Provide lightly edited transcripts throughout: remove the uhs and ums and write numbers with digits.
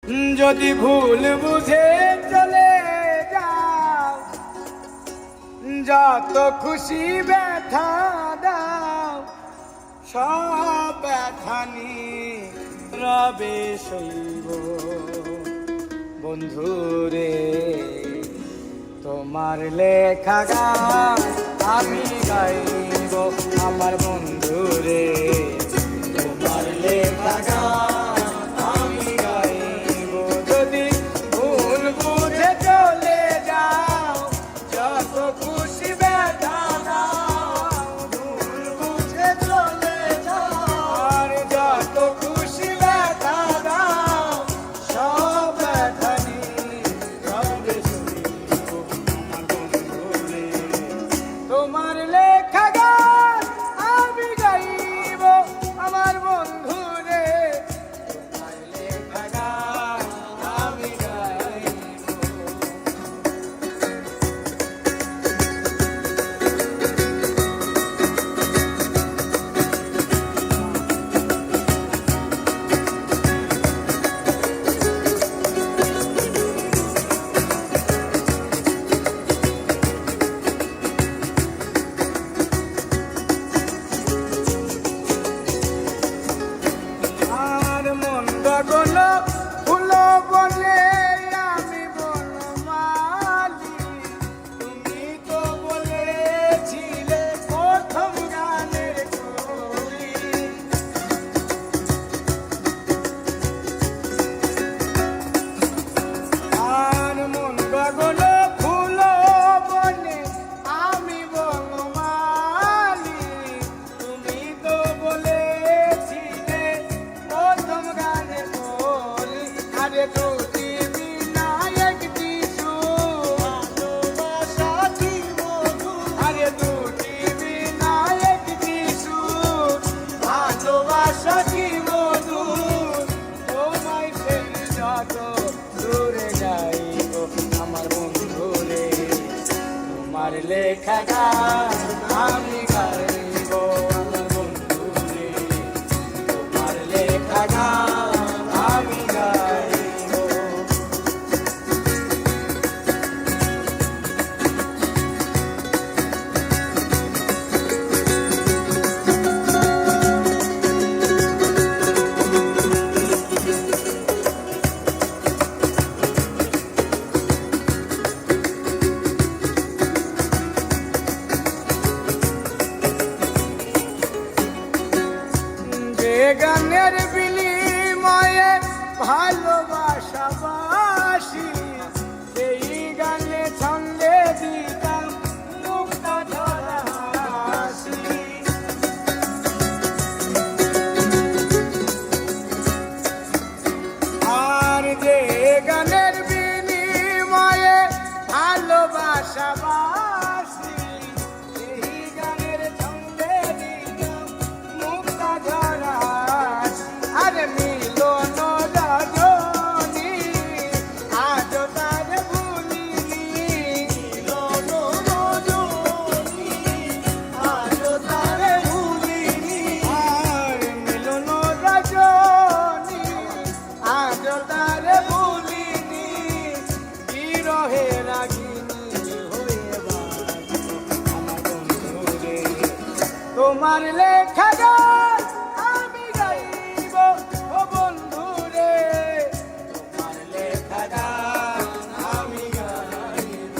যদি ভুল বুঝে চলে যাও, যত খুশি ব্যথা দাও, সব ব্যথা নিয়ে রবে সইব। বন্ধুরে তোমার লেখা গান আমি গাইব, আমার বন্ধুরে তোমার লেখা গান আমি গাইব। যদি ভুল বুঝে চলে যাও, যত খুশি ব্যথা দাও, ভুল বুঝে চলে যাও, আর যত খুশি ব্যথা দাও, সব ব্যথা নিয়ে রবে সইব। আমার বন্ধুরে তোমার লেখা গান আমি গাইব, আমার বন্ধুরে তোমার লেখা গান আমি গাইব। আর মন গগন ফুল বনে আমি বনমালী, তুমি তো বলেছিলে প্রথম গানের কলি। আর মন গগন ফুল বনে আমি বনমালী, তুমি তো বলেছিলে প্রথম গানে বলি। আরে দুটি বিনায়ক দিশু ভালোবাসা কি মধু, আরে দুটি বিনায়ক দিশু ভালোবাসা কি মধু, তোমায় ছেড়ে যত দূরে যাইব, আমার বন্ধুরে তোমার লেখা গান আমি গাইব, আমার বন্ধুরে তোমার লেখা গান আমি গাইব। যে গানের বিনিময়ে ভালোবাসা বাসি, সেই গানে ছন্দে দিতাম মুক্তা ঝরা হাসি। আর যে গানের বিনিময়ে ভালোবাসা বাসি, সেই গানের ছন্দে দিতাম মুক্তা ঝরা হাসি। আরে মিলন রজনী আজ তার ভুলিনি, মিলন রজনী আজ তার ভুলিনি, আর মিলন রজনী আজ তার ভুলিনি, বিরহে রাগিনী হয়ে বাঁচব, আমার বন্ধুরে তোমার লেখা গান আমি গাইব, ও বন্ধুরে তোমার লেখা গান আমি গাইব।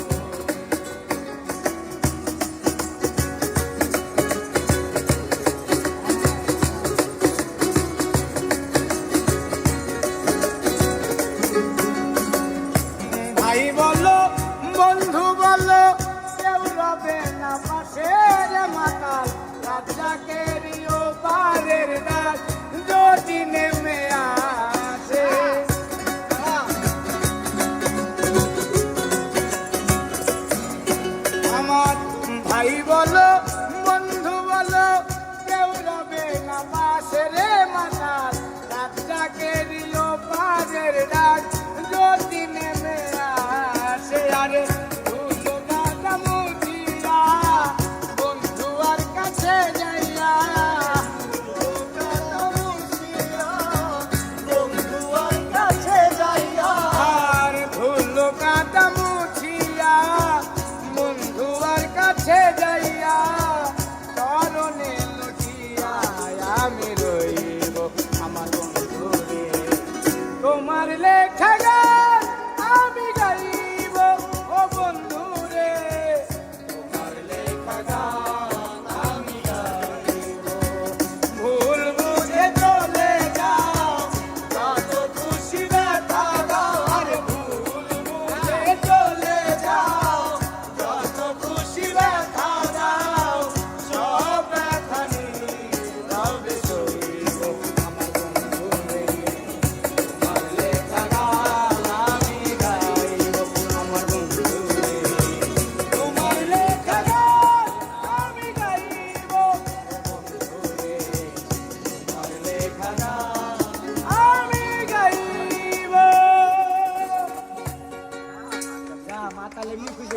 ভাই বলো বন্ধু বলো, কেউ রবে না পাশে রে মাতাল, রাজাকের পারের রাত যদি নেমে আসে। আমার ভাই বলো বন্ধু বলো, কেউ রবে না পাশে রে মাতাল, রাজাকের পারের রাত যদি নেমে আসে। আরে ভুলো না মুজিয়া বন্ধু আর কাছে যাইয়া, ভুলো না মুজিয়া বন্ধু আর কাছে যাইয়া, মাতাল এমনি খুশি